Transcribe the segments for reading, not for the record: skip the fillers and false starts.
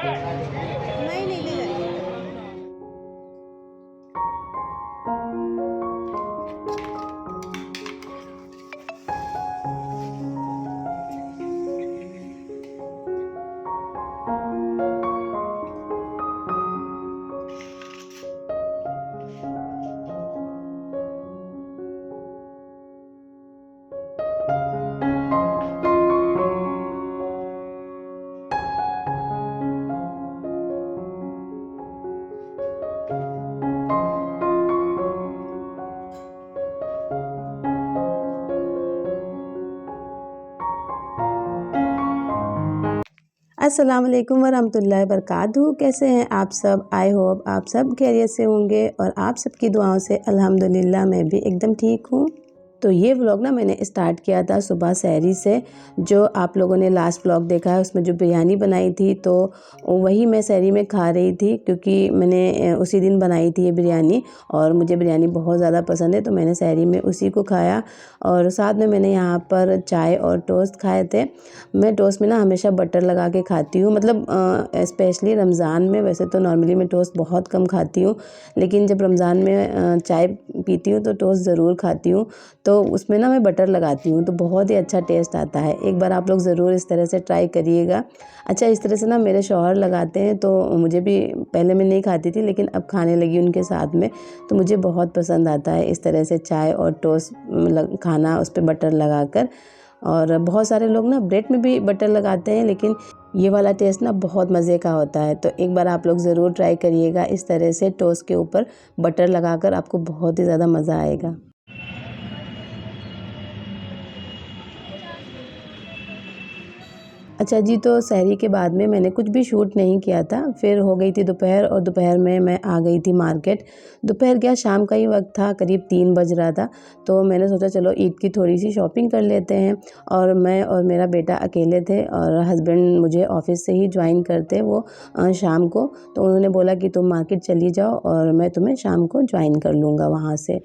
नहीं, नहीं ले जाइए। अस्सलाम वालेकुम वरहमतुल्लाहि वबरकातुहू। कैसे हैं आप सब? आई होप आप सब खैरियत से होंगे और आप सबकी दुआओं से अल्हम्दुलिल्लाह मैं भी एकदम ठीक हूँ। तो ये व्लॉग ना मैंने स्टार्ट किया था सुबह सहरी से। जो आप लोगों ने लास्ट व्लॉग देखा है उसमें जो बिरयानी बनाई थी तो वही मैं सहरी में खा रही थी, क्योंकि मैंने उसी दिन बनाई थी ये बिरयानी और मुझे बिरयानी बहुत ज़्यादा पसंद है, तो मैंने सहरी में उसी को खाया। और साथ में मैंने यहाँ पर चाय और टोस्ट खाए थे। मैं टोस्ट में ना हमेशा बटर लगा के खाती हूँ, मतलब स्पेशली रमज़ान में। वैसे तो नॉर्मली मैं टोस्ट बहुत कम खाती हूँ, लेकिन जब रमज़ान में चाय पीती हूँ तो टोस्ट ज़रूर खाती हूँ। तो उसमें ना मैं बटर लगाती हूँ तो बहुत ही अच्छा टेस्ट आता है। एक बार आप लोग ज़रूर इस तरह से ट्राई करिएगा। अच्छा, इस तरह से ना मेरे शौहर लगाते हैं तो मुझे भी, पहले मैं नहीं खाती थी लेकिन अब खाने लगी उनके साथ में, तो मुझे बहुत पसंद आता है इस तरह से चाय और टोस्ट खाना उस पर बटर लगाकर। और बहुत सारे लोग ना ब्रेड में भी बटर लगाते हैं, लेकिन ये वाला टेस्ट ना बहुत मज़े का होता है। तो एक बार आप लोग ज़रूर ट्राई करिएगा इस तरह से टोस्ट के ऊपर बटर लगाकर, आपको बहुत ही ज़्यादा मज़ा आएगा। अच्छा जी, तो सहरी के बाद में मैंने कुछ भी शूट नहीं किया था। फिर हो गई थी दोपहर और दोपहर में मैं आ गई थी मार्केट। दोपहर क्या, शाम का ही वक्त था, करीब 3 बज रहा था। तो मैंने सोचा चलो ईद की थोड़ी सी शॉपिंग कर लेते हैं। और मैं और मेरा बेटा अकेले थे और हस्बैंड मुझे ऑफिस से ही ज्वाइन करते वो शाम को। तो उन्होंने बोला कि तुम मार्केट चली जाओ और मैं तुम्हें शाम को ज्वाइन कर लूँगा वहाँ से।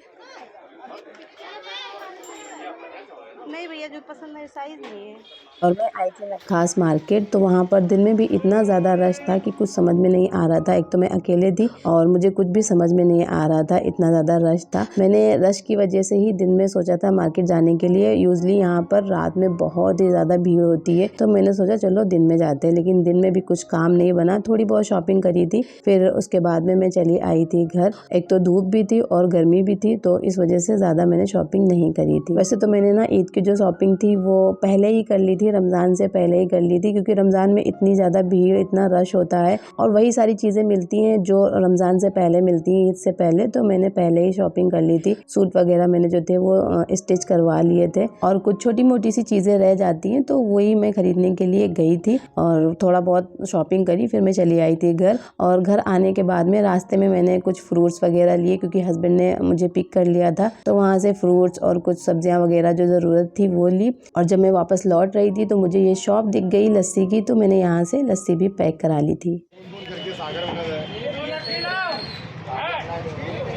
नहीं भैया, जो पसंद है साइज़ नहीं है। और मैं आई थी नखास मार्केट, तो वहाँ पर दिन में भी इतना ज़्यादा रश था कि कुछ समझ में नहीं आ रहा था। एक तो मैं अकेले थी और मुझे कुछ भी समझ में नहीं आ रहा था, इतना ज़्यादा रश था। मैंने रश की वजह से ही दिन में सोचा था मार्केट जाने के लिए। यूजली यहाँ पर रात में बहुत ही ज़्यादा भीड़ होती है, तो मैंने सोचा चलो दिन में जाते हैं, लेकिन दिन में भी कुछ काम नहीं बना। थोड़ी बहुत शॉपिंग करी थी, फिर उसके बाद में मैं चली आई थी घर। एक तो धूप भी थी और गर्मी भी थी, तो इस वजह से ज़्यादा मैंने शॉपिंग नहीं करी थी। वैसे तो मैंने ना ईद की जो शॉपिंग थी वो पहले ही कर ली थी, रमज़ान से पहले ही कर ली थी, क्योंकि रमज़ान में इतनी ज़्यादा भीड़, इतना रश होता है और वही सारी चीज़ें मिलती हैं जो रमज़ान से पहले मिलती हैं, ईद से पहले। तो मैंने पहले ही शॉपिंग कर ली थी। सूट वगैरह मैंने जो थे वो स्टिच करवा लिए थे और कुछ छोटी मोटी सी चीज़ें रह जाती हैं, तो वही मैं खरीदने के लिए गई थी और थोड़ा बहुत शॉपिंग करी। फिर मैं चली आई थी घर, और घर आने के बाद में रास्ते में मैंने कुछ फ्रूट्स वगैरह लिए, क्योंकि हस्बैंड ने मुझे पिक कर लिया था। तो वहाँ से फ्रूट्स और कुछ सब्जियाँ वगैरह जो ज़रूरत थी वो ली। और जब मैं वापस लौट रही थी तो मुझे ये शॉप दिख गई लस्सी की, तो मैंने यहाँ से लस्सी भी पैक करा ली थी।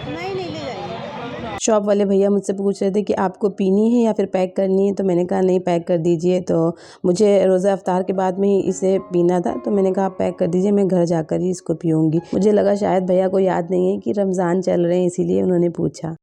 नहीं, नहीं ले जाइए। शॉप वाले भैया मुझसे पूछ रहे थे कि आपको पीनी है या फिर पैक करनी है, तो मैंने कहा नहीं, पैक कर दीजिए। तो मुझे रोज़ा अफ्तार के बाद में ही इसे पीना था, तो मैंने कहा पैक कर दीजिए, मैं घर जाकर ही इसको पीऊँगी। मुझे लगा शायद भैया को याद नहीं है कि रमज़ान चल रहे हैं, इसीलिए उन्होंने पूछा।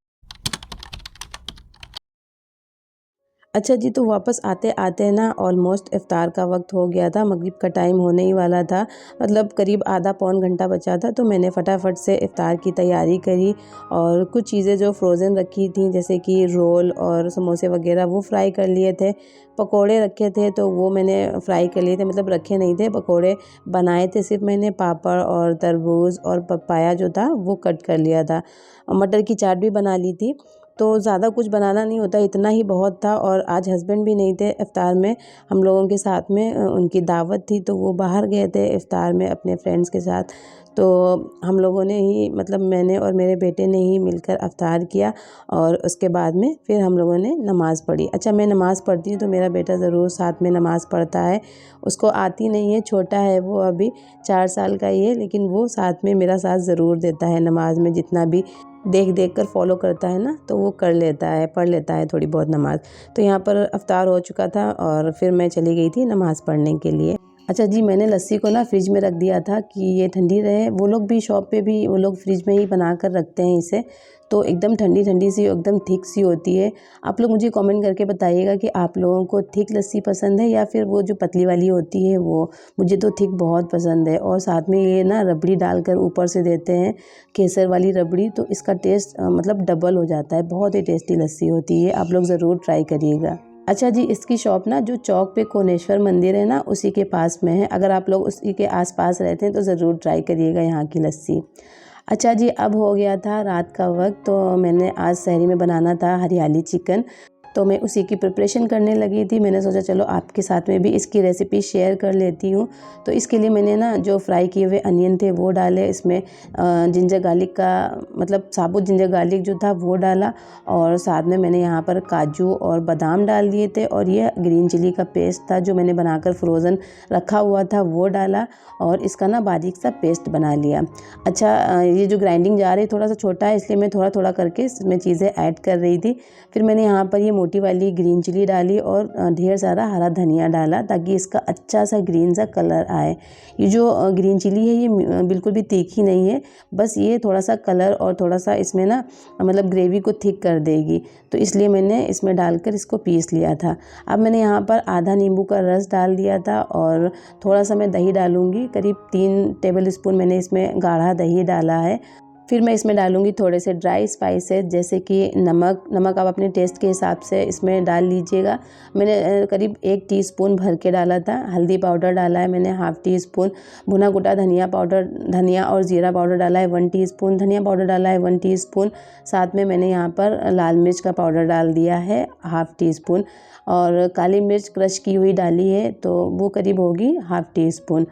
अच्छा जी, तो वापस आते आते ना ऑलमोस्ट इफ़्तार का वक्त हो गया था, मगरिब का टाइम होने ही वाला था, मतलब करीब आधा पौन घंटा बचा था। तो मैंने फटाफट से इफ़्तार की तैयारी करी और कुछ चीज़ें जो फ्रोज़न रखी थी जैसे कि रोल और समोसे वगैरह वो फ्राई कर लिए थे। पकोड़े रखे थे तो वो मैंने फ्राई कर लिए थे, मतलब रखे नहीं थे, पकोड़े बनाए थे सिर्फ मैंने। पापड़ और तरबूज और पपाया जो था वो कट कर लिया था। मटर की चाट भी बना ली थी। तो ज़्यादा कुछ बनाना नहीं होता, इतना ही बहुत था। और आज हस्बैंड भी नहीं थे इफ़्तार में, हम लोगों के साथ में उनकी दावत थी, तो वो बाहर गए थे इफ़्तार में अपने फ्रेंड्स के साथ। तो हम लोगों ने ही, मतलब मैंने और मेरे बेटे ने ही मिलकर इफ़्तार किया और उसके बाद में फिर हम लोगों ने नमाज़ पढ़ी। अच्छा, मैं नमाज़ पढ़ती हूँ तो मेरा बेटा ज़रूर साथ में नमाज़ पढ़ता है। उसको आती नहीं है, छोटा है वो, अभी 4 साल का ही है, लेकिन वो साथ में मेरा साथ ज़रूर देता है नमाज़ में। जितना भी देख देख कर फॉलो करता है ना, तो वो कर लेता है, पढ़ लेता है थोड़ी बहुत नमाज़। तो यहाँ पर इफ़्तार हो चुका था और फिर मैं चली गई थी नमाज़ पढ़ने के लिए। अच्छा जी, मैंने लस्सी को ना फ्रिज में रख दिया था कि ये ठंडी रहे। वो लोग भी शॉप पे भी वो लोग फ्रिज में ही बना कर रखते हैं इसे, तो एकदम ठंडी ठंडी सी एकदम थिक सी होती है। आप लोग मुझे कमेंट करके बताइएगा कि आप लोगों को थिक लस्सी पसंद है या फिर वो जो पतली वाली होती है वो। मुझे तो थिक बहुत पसंद है। और साथ में ये ना रबड़ी डालकर ऊपर से देते हैं, केसर वाली रबड़ी, तो इसका टेस्ट मतलब डबल हो जाता है। बहुत ही टेस्टी लस्सी होती है, आप लोग ज़रूर ट्राई करिएगा। अच्छा जी, इसकी शॉप ना जो चौक पे कोनेश्वर मंदिर है ना, उसी के पास में है। अगर आप लोग उसी के आसपास रहते हैं तो ज़रूर ट्राई करिएगा यहाँ की लस्सी। अच्छा जी, अब हो गया था रात का वक्त, तो मैंने आज सहरी में बनाना था हरियाली चिकन, तो मैं उसी की प्रिपरेशन करने लगी थी। मैंने सोचा चलो आपके साथ में भी इसकी रेसिपी शेयर कर लेती हूँ। तो इसके लिए मैंने ना जो फ्राई किए हुए अनियन थे वो डाले, इसमें जिंजर गार्लिक का मतलब साबुत जिंजर गार्लिक जो था वो डाला, और साथ में मैंने यहाँ पर काजू और बादाम डाल दिए थे, और ये ग्रीन चिली का पेस्ट था जो मैंने बनाकर फ्रोज़न रखा हुआ था वो डाला, और इसका ना बारीक सा पेस्ट बना लिया। अच्छा, ये जो ग्राइंडिंग जार है थोड़ा सा छोटा है, इसलिए मैं थोड़ा थोड़ा करके इसमें चीज़ें ऐड कर रही थी। फिर मैंने यहाँ पर ये मोटी वाली ग्रीन चिली डाली और ढेर सारा हरा धनिया डाला, ताकि इसका अच्छा सा ग्रीन सा कलर आए। ये जो ग्रीन चिली है ये बिल्कुल भी तीखी नहीं है, बस ये थोड़ा सा कलर और थोड़ा सा इसमें ना मतलब ग्रेवी को थिक कर देगी, तो इसलिए मैंने इसमें डालकर इसको पीस लिया था। अब मैंने यहाँ पर आधा नींबू का रस डाल दिया था, और थोड़ा सा मैं दही डालूँगी, करीब 3 टेबल स्पून मैंने इसमें गाढ़ा दही डाला है। फिर मैं इसमें डालूँगी थोड़े से ड्राई स्पाइसेस, जैसे कि नमक आप अपने टेस्ट के हिसाब से इसमें डाल लीजिएगा। मैंने करीब 1 टीस्पून भर के डाला था। हल्दी पाउडर डाला है मैंने हाफ़ टी स्पून, भुना कुटा धनिया और ज़ीरा पाउडर डाला है 1 टीस्पून, धनिया पाउडर डाला है 1 टीस्पून। साथ में मैंने यहाँ पर लाल मिर्च का पाउडर डाल दिया है हाफ़ टी स्पून, और काली मिर्च क्रश की हुई डाली है, तो वो करीब होगी हाफ़ टी स्पून।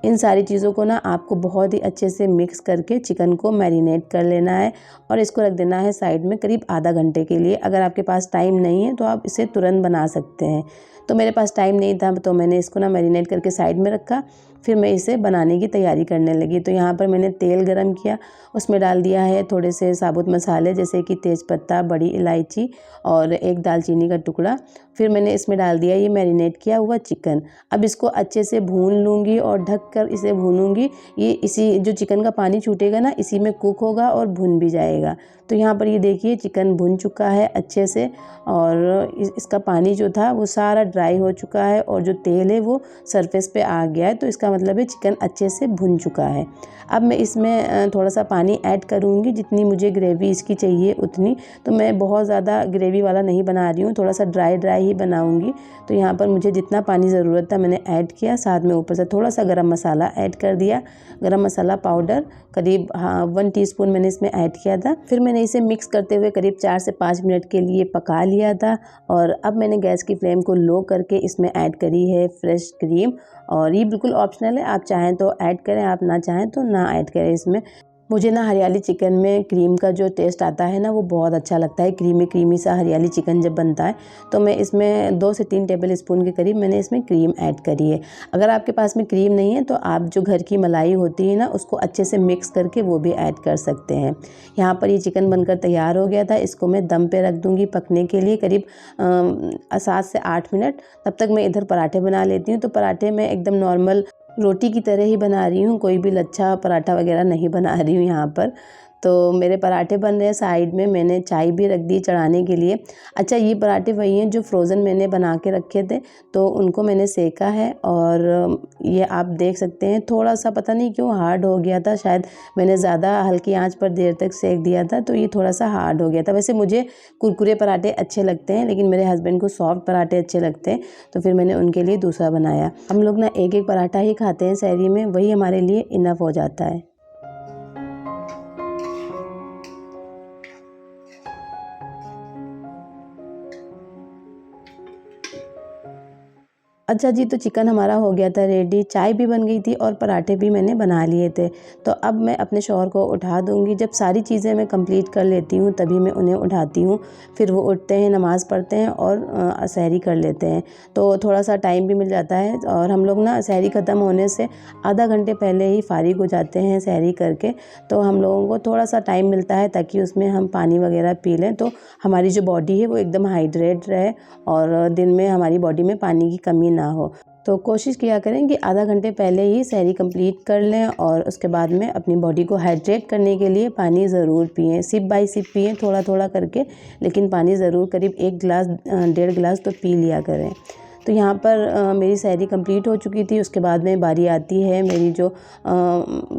इन सारी चीज़ों को ना आपको बहुत ही अच्छे से मिक्स करके चिकन को मैरिनेट कर लेना है, और इसको रख देना है साइड में करीब आधा घंटे के लिए। अगर आपके पास टाइम नहीं है तो आप इसे तुरंत बना सकते हैं, तो मेरे पास टाइम नहीं था तो मैंने इसको ना मैरिनेट करके साइड में रखा। फिर मैं इसे बनाने की तैयारी करने लगी। तो यहाँ पर मैंने तेल गरम किया, उसमें डाल दिया है थोड़े से साबुत मसाले, जैसे कि तेज़पत्ता, बड़ी इलायची और 1 दालचीनी का टुकड़ा। फिर मैंने इसमें डाल दिया ये मैरिनेट किया हुआ चिकन। अब इसको अच्छे से भून लूँगी और ढक कर इसे भूनूँगी। ये इसी जो चिकन का पानी छूटेगा ना, इसी में कुक होगा और भुन भी जाएगा। तो यहाँ पर ये देखिए चिकन भुन चुका है अच्छे से, और इसका पानी जो था वो सारा ड्राई हो चुका है, और जो तेल है वो सरफेस पे आ गया है, तो इसका मतलब है चिकन अच्छे से भुन चुका है। अब मैं इसमें थोड़ा सा पानी ऐड करूँगी, जितनी मुझे ग्रेवी इसकी चाहिए उतनी। तो मैं बहुत ज़्यादा ग्रेवी वाला नहीं बना रही हूँ, थोड़ा सा ड्राई ही बनाऊँगी। तो यहाँ पर मुझे जितना पानी ज़रूरत था मैंने ऐड किया, साथ में ऊपर से थोड़ा सा गरम मसाला ऐड कर दिया। गरम मसाला पाउडर करीब 1 टीस्पून मैंने इसमें ऐड किया था। फिर मैंने इसे मिक्स करते हुए करीब 4 से 5 मिनट के लिए पका लिया था, और अब मैंने गैस की फ्लेम को लो करके इसमें ऐड करी है फ्रेश क्रीम, और ये बिल्कुल ऑप्शनल है, आप चाहें तो ऐड करें, आप ना चाहें तो ना ऐड करें इसमें। मुझे ना हरियाली चिकन में क्रीम का जो टेस्ट आता है ना वो बहुत अच्छा लगता है। क्रीमी सा हरियाली चिकन जब बनता है तो मैं इसमें 2 से 3 टेबल स्पून के करीब मैंने इसमें क्रीम ऐड करी है। अगर आपके पास में क्रीम नहीं है तो आप जो घर की मलाई होती है ना उसको अच्छे से मिक्स करके वो भी ऐड कर सकते हैं। यहाँ पर ये चिकन बनकर तैयार हो गया था, इसको मैं दम पे रख दूँगी पकने के लिए करीब 7 से 8 मिनट। तब तक मैं इधर पराठे बना लेती हूँ। तो पराठे मैं एकदम नॉर्मल रोटी की तरह ही बना रही हूँ, कोई भी लच्छा पराठा वगैरह नहीं बना रही हूँ यहाँ पर। तो मेरे पराठे बन रहे हैं, साइड में मैंने चाय भी रख दी चढ़ाने के लिए। अच्छा, ये पराठे वही हैं जो फ्रोज़न मैंने बना के रखे थे, तो उनको मैंने सेका है, और ये आप देख सकते हैं थोड़ा सा पता नहीं क्यों हार्ड हो गया था, शायद मैंने ज़्यादा हल्की आंच पर देर तक सेक दिया था, तो ये थोड़ा सा हार्ड हो गया था। वैसे मुझे कुरकुरे पराठे अच्छे लगते हैं, लेकिन मेरे हस्बैंड को सॉफ्ट पराठे अच्छे लगते हैं, तो फिर मैंने उनके लिए दूसरा बनाया। हम लोग ना एक एक पराठा ही खाते हैं सहरी में, वही हमारे लिए इनफ हो जाता है। अच्छा जी, तो चिकन हमारा हो गया था रेडी, चाय भी बन गई थी और पराठे भी मैंने बना लिए थे। तो अब मैं अपने शौहर को उठा दूँगी। जब सारी चीज़ें मैं कंप्लीट कर लेती हूँ तभी मैं उन्हें उठाती हूँ। फिर वो उठते हैं, नमाज़ पढ़ते हैं और सहरी कर लेते हैं। तो थोड़ा-सा टाइम भी मिल जाता है, और हम लोग ना सहरी ख़त्म होने से आधा घंटे पहले ही फ़ारिग हो जाते हैं सहरी करके। तो हम लोगों को थोड़ा-सा टाइम मिलता है ताकि उसमें हम पानी वग़ैरह पी लें, तो हमारी जो बॉडी है वो एकदम हाइड्रेट रहे और दिन में हमारी बॉडी में पानी की कमी ना हो। तो कोशिश किया करें कि आधा घंटे पहले ही सहरी कंप्लीट कर लें और उसके बाद में अपनी बॉडी को हाइड्रेट करने के लिए पानी ज़रूर पिएं। सिप बाय सिप पिएं, थोड़ा थोड़ा करके, लेकिन पानी ज़रूर करीब 1 गिलास 1.5 गिलास तो पी लिया करें। तो यहाँ पर मेरी सहरी कंप्लीट हो चुकी थी। उसके बाद में बारी आती है मेरी जो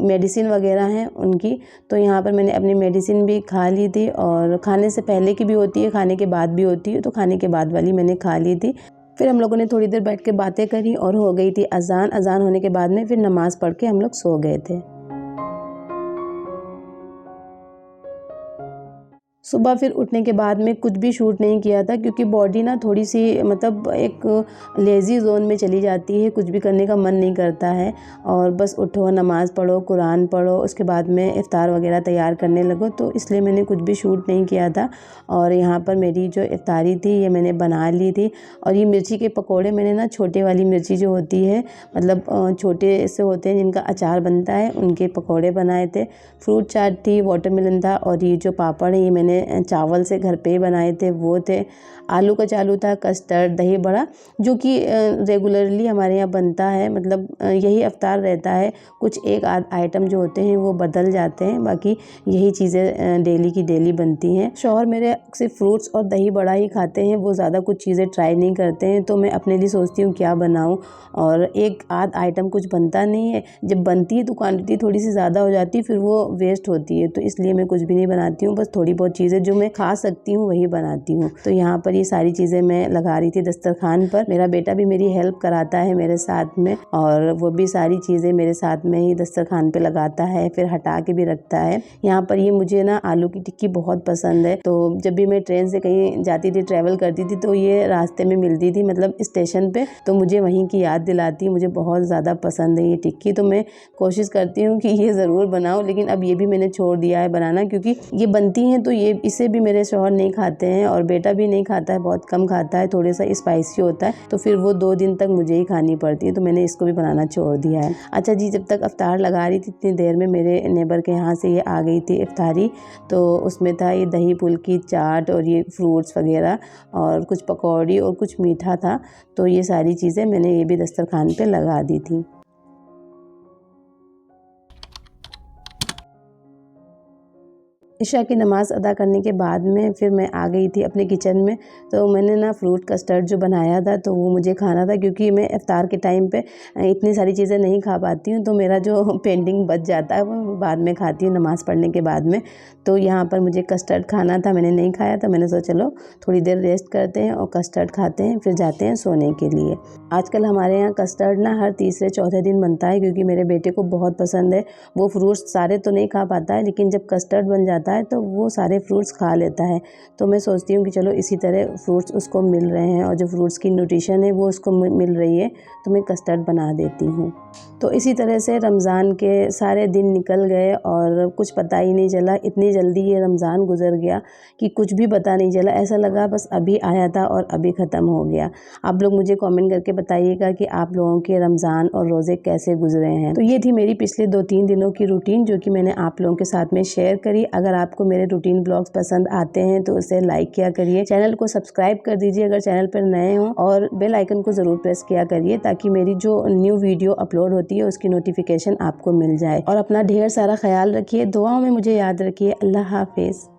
मेडिसिन वगैरह हैं उनकी। तो यहाँ पर मैंने अपनी मेडिसिन भी खा ली थी और खाने से पहले की भी होती है, खाने के बाद भी होती है, तो खाने के बाद वाली मैंने खा ली थी। फिर हम लोगों ने थोड़ी देर बैठ के बातें करी और हो गई थी अज़ान। अज़ान होने के बाद में फिर नमाज़ पढ़ के हम लोग सो गए थे। सुबह फिर उठने के बाद में कुछ भी शूट नहीं किया था क्योंकि बॉडी ना थोड़ी सी मतलब एक लेज़ी जोन में चली जाती है, कुछ भी करने का मन नहीं करता है और बस उठो, नमाज़ पढ़ो, कुरान पढ़ो, उसके बाद में इफ़्तार वगैरह तैयार करने लगो। तो इसलिए मैंने कुछ भी शूट नहीं किया था। और यहाँ पर मेरी जो इफ़्तारी थी ये मैंने बना ली थी। और ये मिर्ची के पकौड़े मैंने ना छोटे वाली मिर्ची जो होती है, मतलब छोटे से होते हैं जिनका अचार बनता है, उनके पकौड़े बनाए थे। फ्रूट चाट थी, वाटरमेलन था और ये जो पापड़ है ये मैंने चावल से घर पे ही बनाए थे, वो थे। आलू का चालू था, कस्टर्ड, दही बड़ा, जो कि रेगुलरली हमारे यहाँ बनता है, मतलब यही अवतार रहता है। कुछ एक आध आइटम जो होते हैं वो बदल जाते हैं, बाकी यही चीज़ें डेली की डेली बनती हैं। शौहर मेरे सिर्फ फ्रूट्स और दही बड़ा ही खाते हैं, वो ज़्यादा कुछ चीज़ें ट्राई नहीं करते हैं। तो मैं अपने लिए सोचती हूँ क्या बनाऊँ, और एक आध आइटम कुछ बनता नहीं है। जब बनती है तो क्वांटिटी थोड़ी सी ज़्यादा हो जाती है, फिर वो वेस्ट होती है। तो इसलिए मैं कुछ भी नहीं बनाती हूँ, बस थोड़ी बहुत चीज़ें जो मैं खा सकती हूँ वही बनाती हूँ। तो यहाँ पर ये सारी चीज़ें मैं लगा रही थी दस्तरखान पर। मेरा बेटा भी मेरी हेल्प कराता है मेरे साथ में, और वो भी सारी चीज़ें मेरे साथ में ही दस्तरखान पे लगाता है, फिर हटा के भी रखता है। यहाँ पर ये मुझे ना आलू की टिक्की बहुत पसंद है। तो जब भी मैं ट्रेन से कहीं जाती थी, ट्रैवल करती थी, तो ये रास्ते में मिलती थी, मतलब स्टेशन पे, तो मुझे वहीं की याद दिलाती है। मुझे बहुत ज़्यादा पसंद है ये टिक्की। तो मैं कोशिश करती हूँ कि ये ज़रूर बनाऊँ, लेकिन अब ये भी मैंने छोड़ दिया है बनाना, क्योंकि ये बनती हैं तो ये इसे भी मेरे शौहर नहीं खाते हैं और बेटा भी नहीं खाता है, बहुत कम खाता है, थोड़ा सा स्पाइसी होता है, तो फिर वो 2 दिन तक मुझे ही खानी पड़ती है। तो मैंने इसको भी बनाना छोड़ दिया है। अच्छा जी, जब तक अफ्तार लगा रही थी इतनी देर में मेरे नेबर के यहाँ से ये आ गई थी इफ्तारी। तो उसमें था ये दही फुल्की, चाट और ये फ्रूट्स वगैरह और कुछ पकौड़ी और कुछ मीठा था। तो ये सारी चीज़ें मैंने ये भी दस्तरखान पे लगा दी थी। इशा की नमाज़ अदा करने के बाद में फिर मैं आ गई थी अपने किचन में। तो मैंने ना फ्रूट कस्टर्ड जो बनाया था तो वो मुझे खाना था, क्योंकि मैं इफ़्तार के टाइम पे इतनी सारी चीज़ें नहीं खा पाती हूँ, तो मेरा जो पेंडिंग बच जाता है वो बाद में खाती हूँ नमाज़ पढ़ने के बाद में। तो यहाँ पर मुझे कस्टर्ड खाना था, मैंने नहीं खाया था। मैंने सोचा चलो थोड़ी देर रेस्ट करते हैं और कस्टर्ड खाते हैं, फिर जाते हैं सोने के लिए। आजकल हमारे यहाँ कस्टर्ड ना हर तीसरे चौथे दिन बनता है, क्योंकि मेरे बेटे को बहुत पसंद है। वो फ्रूट्स सारे तो नहीं खा पाता है, लेकिन जब कस्टर्ड बन जाता है तो वो सारे फ्रूट्स खा लेता है। तो मैं सोचती हूँ कि चलो इसी तरह फ्रूट्स उसको मिल रहे हैं और जो फ्रूट्स की न्यूट्रिशन है वो उसको मिल रही है, तो मैं कस्टर्ड बना देती हूँ। तो इसी तरह से रमज़ान के सारे दिन निकल गए और कुछ पता ही नहीं चला। इतनी जल्दी ये रमज़ान गुजर गया कि कुछ भी पता नहीं चला। ऐसा लगा बस अभी आया था और अभी ख़त्म हो गया। आप लोग मुझे कमेंट करके बताइएगा कि आप लोगों के रमज़ान और रोज़े कैसे गुजरे हैं। तो ये थी मेरी पिछले 2-3 दिनों की रूटीन, जो कि मैंने आप लोगों के साथ में शेयर करी। अगर आपको मेरे रूटीन ब्लॉग्स पसंद आते हैं तो उसे लाइक किया करिए, चैनल को सब्सक्राइब कर दीजिए अगर चैनल पर नए हों, और बेल आइकन को ज़रूर प्रेस किया करिए ताकि मेरी जो न्यू वीडियो अपलोड होती है उसकी नोटिफिकेशन आपको मिल जाए। और अपना ढेर सारा ख्याल रखिए, दुआओं में मुझे याद रखिए। अल्लाह हाफिज़।